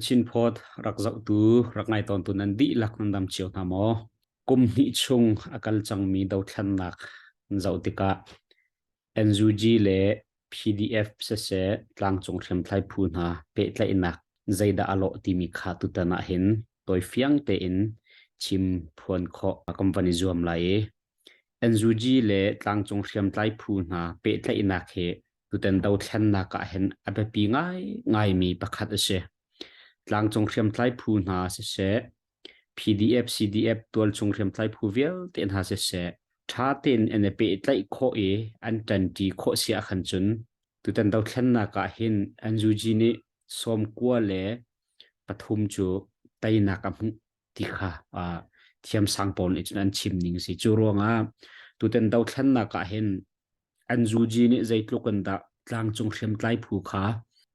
ชินพอดรักเจ้าตูรักไงตอนตุนันดีลักนันดำเชียวทามอกุมนิชงอากาศจังมีดาวทันนักเจ้าติกา NUG เล PDF เสเสกลางจงเทียมไทยพูนาเปตไลนักใจดาอโลติมีขาตุตนาเห็นโดยเฟียงเตอินชิมพวนขอคอมพานีจวมไล NUG เลกลางจงเทียมไทยพูนาเปตไลนักเหตุตันดาวทันนักเห็นอเปปีง่ายมีประคัดเส ตลางจงเรียมไทยพูนาเสเส PDF CDF ตัวจงเรียมไทยพูเวลเต็นหาเสเสถ้าเต็นเอ็นเปไทยโคอันจันทีโคเสียขันจุนตุตันดาวเช่นนักเห็นอันจูจีนีสมกัวเลปฐุมจูไตนักติค่ะเทียมสังปนอีกนั้นชิมนิ่งสิจูรัวงาตุตันดาวเช่นนักเห็นอันจูจีนีใจตุกันดาตลางจงเรียมไทยพูค่ะ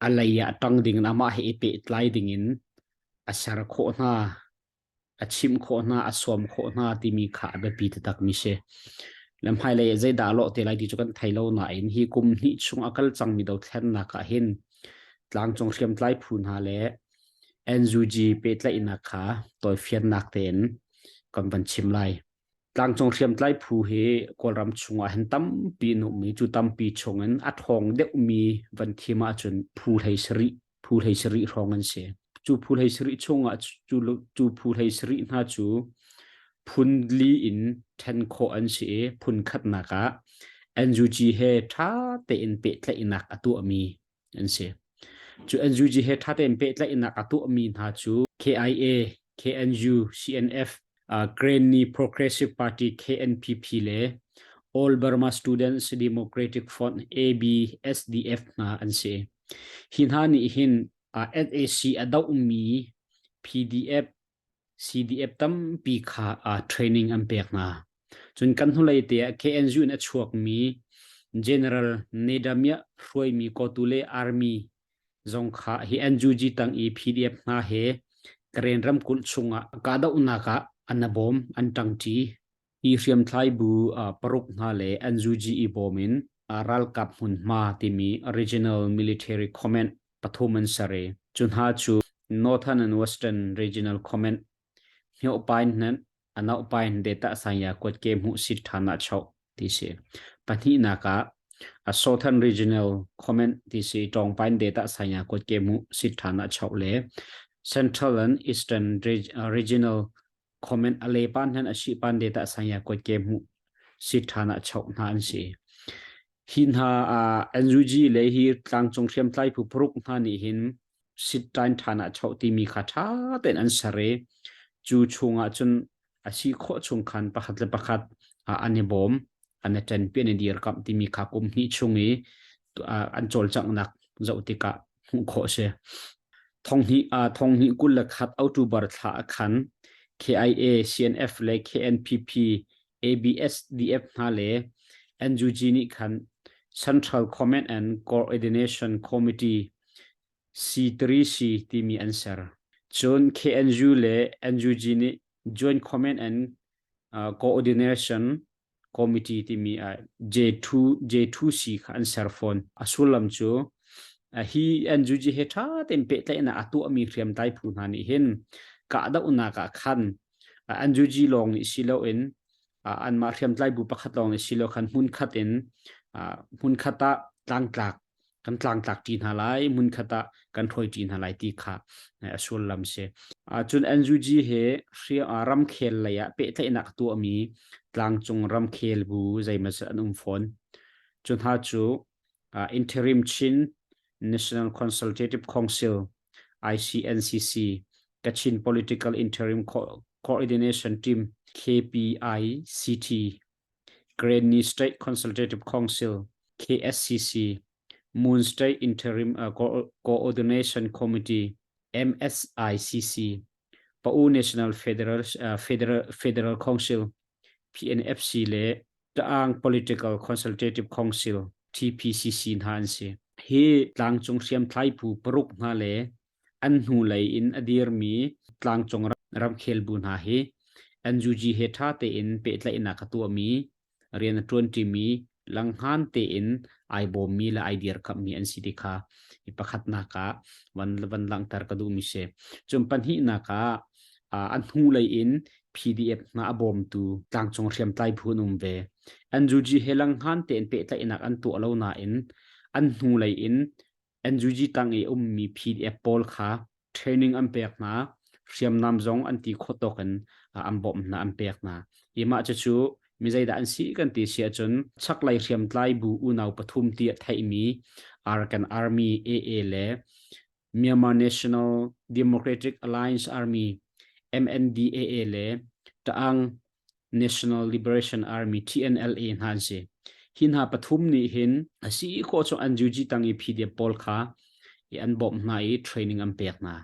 อะไรอะตั้งดิ่งนามาให้เปไทยดิ่งอาสารโคนาอาชิมโคนาอาสวมโคนาที่มีขาแบบปีตักมิเชลำไห้เลยใจดาโลเตลัยที่จุกันไทยเราหน่อยฮีกุมนี่ชงอากาศจังมีดาวแทนนักเห็นหลังจงเชียมไล่พูนหาเลเอ็นยูจีเปิดไล่นักขาตัวเฟียนนักเต็นกันบันชิมไลหลังจงเชียมไล่พูเฮกอลรำชงเห็นตั้มปีนุมีจุตั้มปีชงเงินอัดหองเด็กมีวันที่มาจนพูดให้สริรองเงินเสีย จูพูดให้สริชงอ่ะจูพูดให้สริน่าจูพุนลีอินเทนโคอันเสียพุนขัดนักะอันจูจีเฮท่าเตอินเป็ดและอินักอตัวมีอันเสียจูอันจูจีเฮท่าเตอินเป็ดและอินักอตัวมีน่าจู KIA KNU CNF Granny Progressive Party KNPP เล All Burma Students Democratic Front ABSDF นะอันเสียหินหานี่หินSAC อดาวมี PDF CDF ตั้มปีขาtraining อันเปียกนาจนกันทุเลยเตีย KNU นัดชวกมี General Nedamia รวยมีกอตุเล Army จงขาฮี NUG ตั้งอี PDF นาเฮกระเรนรำกุลชงกาดาอุนากะอันนบอมอันตั้งจีอีเรียมไทยบูปรุกนาเล NUG อีบอมินรัลกับหุนมาติมี Regional Military Command ปฐุมมันสเรจุนหาจู Northern and Western Regional Command เหี่ยวปายนั้นอันเอาปายเดต้าสัญญากดเกมหุสิทธานาชาวที่เสียปฏินักะ Southern Regional Command ที่เสียตรงปายเดต้าสัญญากดเกมหุสิทธานาชาวเล Central and Eastern Regional Command อะไรปานนั้นอาชีพปานเดต้าสัญญากดเกมหุสิทธานาชาวนั่นเสียหินหาNUG เลยฮีตั้งจงเทียมไทยผู้ปรุกนั่นนี่หินสิทธานฐานะชาวที่มีคาถาเป็นอันสเรจูชงจนอาชีโคชงคันประคัดและประคัดอันนี้บอมอันนี้จันเป็นเดียร์กับที่มีขากุมนิชงนี้อันโจลจังนักเจ้าติกะหุโคเชทองนี้กุลขัดเอาตูบาร์ทาขัน KIA CNF และ KNPP ABSDF นั่นเลย NUG นี่ขัน Central Command and Coordination Committee C3C ที่มี answer จน KNU และ NUG นี่ Joint Command and Coordination Committee ที่มี J2C ค่ะ answer phone สุลลัมจูฮี NUG เฮท่าเต็มเป๊ะเลยนะตัวมีเรียมไต้พูนหันเห็นกะดาอุนากะขันNUG ลองนี่สิโลเอ็นอันมาเรียมไต้บุปขัดลองนี่สิโลขันมุนขัดเอ็นมุนขัดตะต่างจากกันต่างจากจีนหาไลมุนขัดตะกันถอยจีนหาไลตีค่ะส่วนลำเสจน NUG เฮเรียรำเคลเลยอะเป๊ะเลยนักตัวมีต่างจงรำเคลบูใจมาจะนุ่มฝนจนหาจู interim chin National Consultative Council ICNCC Kachin Political Interim Coordination Team KPICT Granny State Consultative Council KSCC Moon State Interim Coordination Committee MSICC Pau National Federal Council PNFC และ Taang Political Consultative Council TPCC นั่นสิเฮตลางจงเสียมไทยผู้ปรุกนาเลอันหูไหลอินอดีรมีตลางจงรำเคลบุนาเฮNUG เฮท่าเตอินเปตไลนักตัวมีเรียนตรวนที่มี lang han te in ai bom mi la idea kap mi an si kha ipakhat na ka van lang tar ka du mi se chum pan hi na ka an hu lai in PDF na abom tu tlang chong riam tai phunum ve anju ji helang han ten pe ta inak an tu alo na in an hu lai in anju ji tang e mi PDF pol kha training am pek na riam nam zong an ti khotokan am bom na am pek na ima cha chu mi zai da an si kan ti sia chun chak lai riam tlai bu u nau pathum ti thai mi Arakan Army AA le Myanmar National Democratic Alliance Army MNDAA le Taang National Liberation Army TNLA han se hin ha pathum ni hin asi ko cho anjuji tangi PDF pol kha e an bom na i training am pek na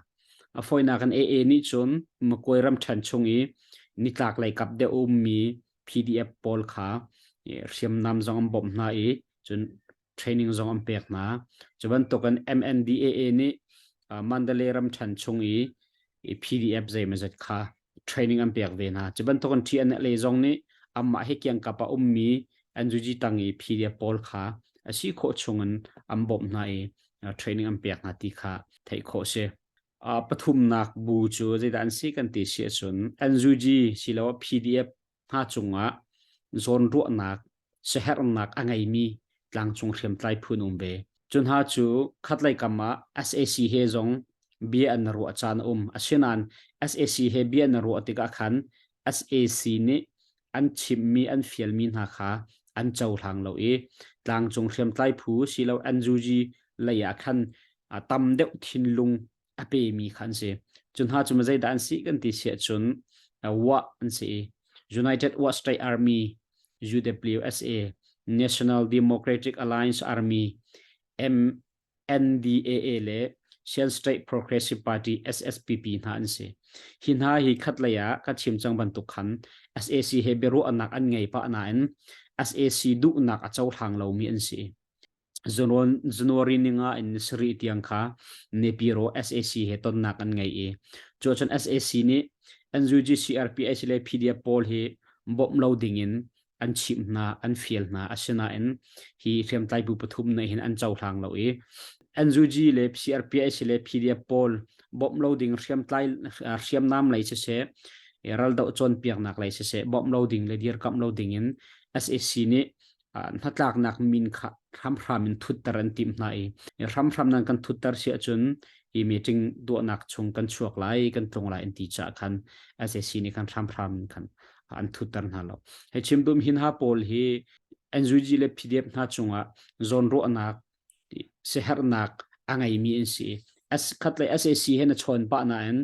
a foina kan AA ni chun makoiram than chungi ni tlak lai kap de mi PDF pol kha riam nam zong am bom na i chun training zong am pek na chuban tokan MNDAA ni Mandaleram than chungi PDF zai mazat kha training am pek ve na chuban tokan TNLA zong ni amma he kyang kapa mi anjuji tangi PDF pol kha asi kho chungan am bom na i training am pek na ti kha thai kho se pathum nak bu chu zai dan si kan ti sia chun anjuji silo PDF ha chunga zon ro nak shehar nak angai mi tlang chung khem tlai phunum be chun ha chu khatlai kama SAC he zong bia an ro chan asinan SAC he bia an ro tika khan SAC ni an chim mi an fial mi na kha an chau thang lo e tlang chung khem tlai phu silo anjuji laya khan tam deuh thin lung ape mi khan se chun ha chu mazai dan si kan ti sia chun wa an se United Western Army UWSA National Democratic Alliance Army MNDAA le Shell State Progressive Party SSPP nan se hinha hi khatlaya ka chimchang ban tu khan SAC he beru anak an ngai pa na en SAC du nak achau thang lo mi an se January ninga in sri tiang kha nepiro SAC he ton nak an ngai e chochan SAC ni NUG CRPH le PDF pol he bom loading in an chim na an fiel na asina en hi rem tai bu pathum na hin an chau thang lo e NUG le CRPH le PDF pol bom loading riam nam lai se ral do chon piak nak lai se bom loading le dir kam loading in SAC ni natlak nak min kha ram in thut taran tim na e ram nan kan thut tar sia chun i meeting do nak chung kan chuak lai kan tong lai en ti cha khan SAC ni kan ram kan an thutar na lo he chimdum hin ha pol hi NUG le PDF na chunga zon ro anak seher nak angai mi en si as khatle SAC he na chon pa na en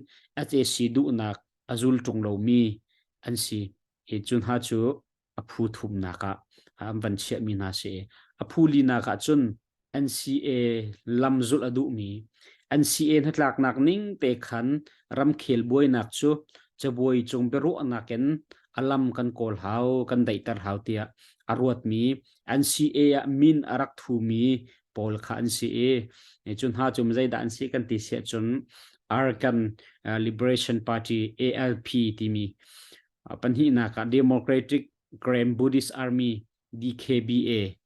SAC du nak azul tung lo mi an si he chun ha chu aphu thum na ka am van che mi na se aphu li na ka chun NCA lamzul adu mi NCA natlak nak ning te khan ram khel boy nak chu chaboi chung beru anaken alam kan kol hau kan daitar hau tia arwat mi NCA min arak thu mi pol kha NCA chun ha chum zai dan si kan ti se chun Arakan Liberation Party ALP ti mi panhi na ka Democratic Grand Buddhist Army DKBA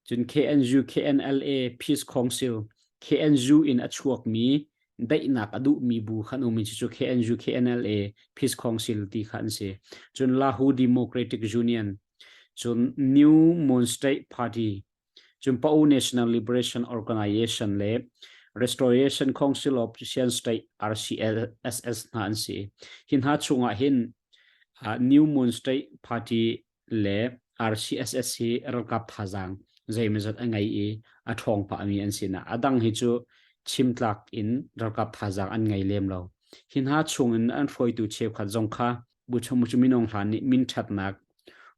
chun KNU KNLA Peace Council KNU in achuak mi dai nak adu mi bu khan umi chu KNU KNLA Peace Council ti khan se chun Lahu Democratic Union chun New Moon State Party chun Pau National Liberation Organization le Restoration Council of Asian State RCSS nan se hin ha chunga hin New Moon State Party le RCSS hi rakap thajang zaimazat angai e athong pa mi an sina adang hi chu chimtlak in rakap thajang an ngai lem lo hin ha chungin an foi tu chep kha jong kha bu chomu chuminong hlani min that nak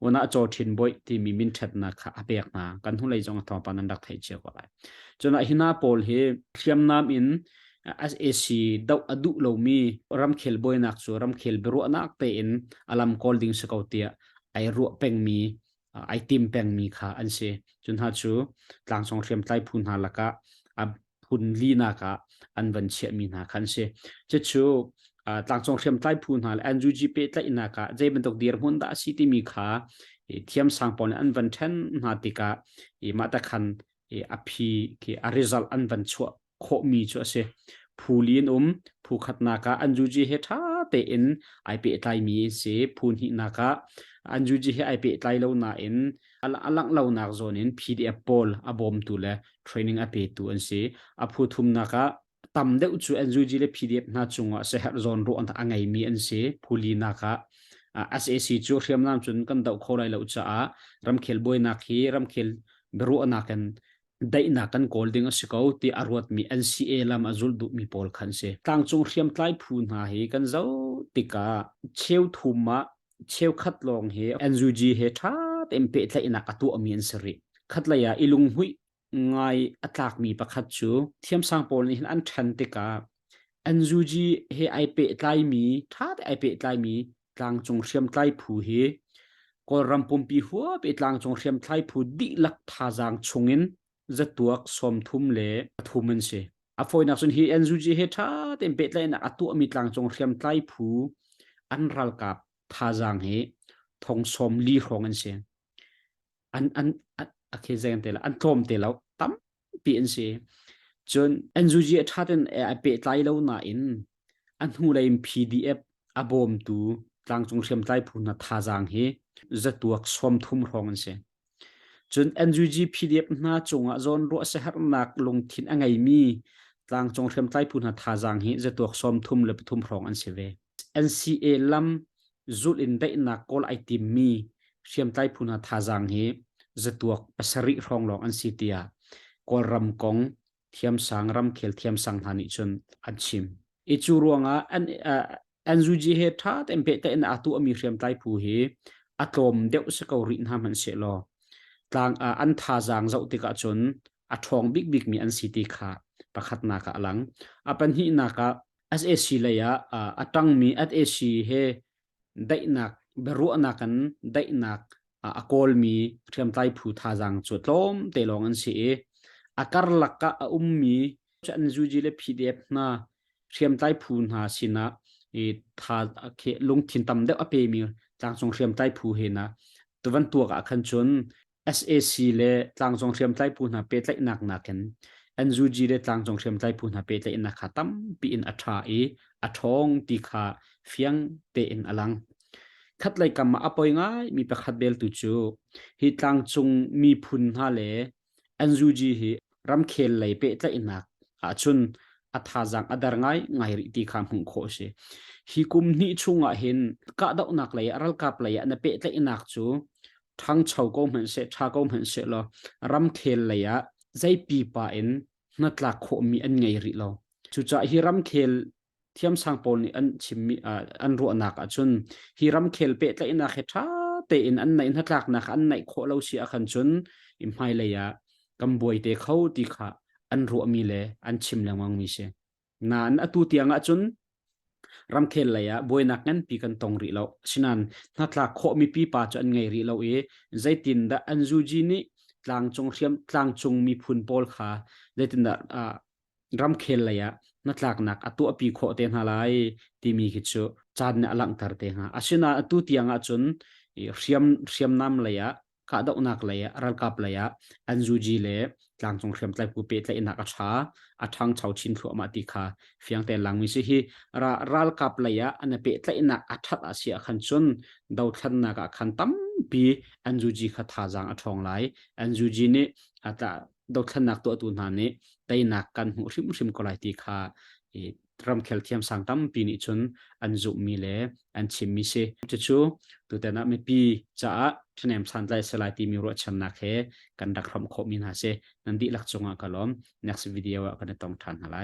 ona cho thin boy ti mi min that na kha apek na kan hu lai jong thong panan dak thai che ko lai chona hina pol he thiam nam in SAC daw adu lo mi ram khel boy nak chu ram khel beru anak te in alam colding sakautia ai ru peng mi ai tim peng mi kha an se chun ha chu tlang song thlem tlai phun ha laka a phun li na ka an van che mi na khan se che chu tlang song thlem tlai phun ha NUG pe tlai na ka jai ban tok dir hun da si ti mi kha เทียมสังปอนอันวันเทนนาติกามาตะคันอภิที่อาริซัลอันวันชัวโคมีชัวเสผู้ลีนผู้ขัดนากาอันจูจีเฮท่าเตอินไอเปไตมีเสผู้หินากาอันจูจีเฮไอเปไตเลวนาอินลังเลวนักโซนิน PDF พอลอบอมตุเลเทรนนิ่งอเปตุอันเสอผู้ทุมนากาตำเดอุจูอันจูจีเล PDF น่าจงว่าเสหโซนรู้อันอังไงมีอันเสผู้ลีนากาSAC จูเรียมน้ำจุนกันดาวโคไรเลวจ้ารำเขลบอยนักฮีรำเขลเบรุอนักกันได้นักกันโกลดิ้งสกาวที่อารวดมี NCA ลำอจุลดุมีพอลขันเสต่างจงเรียมไตพูนหาฮีกันเจ้าติกาเชวทุมมะเชวขัดลองเฮ NUG เฮท่าเต็มเปะไตนักตัวมีอันสริขัดเลยอิลุงหุยไงอัตลักมีประคัดจูเทียมสังพอลนี่อันทันติกา NUG เฮไอเปะไตมีท่าไอเปะไตมีต่างจงเรียมไตผู้เฮก็รำปมปีหัวเปต่างจงเรียมไตผู้ดิลักท่าจางชงินจะตัวสมทุมเล่ทุมมันเสอฟอยนักสุนฮีเอ็นจูจีเฮท่าเต็มเปตเลยนะตัวมีต่างจงเรียมไตผู้อันรัลกับท่าจางเฮทงสมลีของอันเสอันโอเคเจนเตละอันทอมเตละตั้มปีอันเสจนเอ็นจูจีท่าเต็นเปตไลแล้วน่าอินอันหูเลย PDF อบอมตูต่างจงเรียมไตผู้นัท่าจางเฮจะตัวสมทุมของอันเสจน NUG PDF น่าจงจนรัวเสหนักลงทิ้งอังไงมีต่างจงเรียมไตพูนท่าจางเฮจะตัวสมทุมเล็บทุมรองอันเสเว NCA ลำจุลอินได้นักกอลไอติมมีเรียมไตพูนท่าจางเฮจะตัวปัสริรองรองอันสิเตียกอลรำกงเทียมสังรำเขลเทียมสังหานิจนอันชิมอิจูรวงNUG เฮท่าเต็มเปแต่ในตัวมีเรียมไตพูเฮอะตอมเดวสกอรินหามันเสลอต่างอันท่าจางเจ้าติกาจนอัทองบิ๊กมีอันสิติขาประคัดนาคาหลังปัญหานาคา SAC เลยอะตั้งมี SAC เฮได้นักเบรุอนากันได้นักกอลมีเทียมไตผู้ท่าจางจุดล้มเตลองอันเสอาการลักกะมีจะอันจูจีเล PDF นาเทียมไตผู้หาสินะท่าเคลงทินตำเดอเปมีจางทรงเทียมไตผู้เฮนะตัวกับขันจนSAC เลต่างจงเทียมไตปูนาเปตไลนักนักกัน NUG เลต่างจงเทียมไตปูนาเปตไลนักขัดตั้มปีอินอัฐาอัทองตีขาเฟียงเตอินอลังขัดไลกรรมอปอยง่ายมีประคัดเบลตุจูฮิต่างจงมีพุนฮาเล NUG ฮิรำเคลไลเปตไลนักจุนอัฐาจังอดาร์ง่ายริตีขามหงโคเชฮิคุมนิชุงอ่ะเห็นกะดอกนักเลยรัลกับเลยอันเปตไลนักจูทั้งชาวก็เหมือนเสชาก็เหมือนเสลอรำเคลเลยใจปีป่าเอ็นนัดลักโคมีอันไงริลอจุจ่าฮิรำเคลเทียมสังปนอันชิมอันรัวนักจุนฮิรำเคลเปตเลยนักเฮท่าเตอินอันไหนนัดลักนักอันไหนโคเราเสียขันจุนอิมไฮเลยกำบวยเตเขาตีขาอันรัวมีเลยอันชิมแรงวังมีเสนานอตุเตียงจุนรำเคลเลยบวยนักงั้นปีกันตรงริเราฉะนั้นนัดลักโคมีปีป่าจนไงริเราใจตินดาอันจูจีนี่ต่างจงเทียมต่างจงมีพุนปอลขาใจตินดารำเคลเลยนัดลักนักตัวปีโคเตนฮาไลที่มีกิจจานเนี่ยลังตารเตงอาชินาตุเตียงจนเรียมน้ำเลยกาดอกนักเลยรัลกับเลยอันจูจีเลยต่างจงเทียมไตปูเปตเลยนักชาทั้งชาวชินทัวมาติคาเฟียงแต่หลังมิสิฮีรัลกับเลยอันเปตเลยนักทัดอาเซียขันชนดาวทันนักขันตั้มปีอันจูจีขัดท่าจังทองไหลอันจูจีนี่ดาวทันนักตัวตุนหานี่ได้นักกันหูริมก็ไหลติคารำเคลเทียมสังตั้มปีนี้ชนอันจุมีเลอันชิมมิเซจุจูตัวแต่นั้นไม่ปีจ้าฉันเอ็มสันไลสไลตีมีรถชันนักเฮกันดักรำโคมินาเซนันดีลักจงอากาลอม next video กันต้องทันอะไร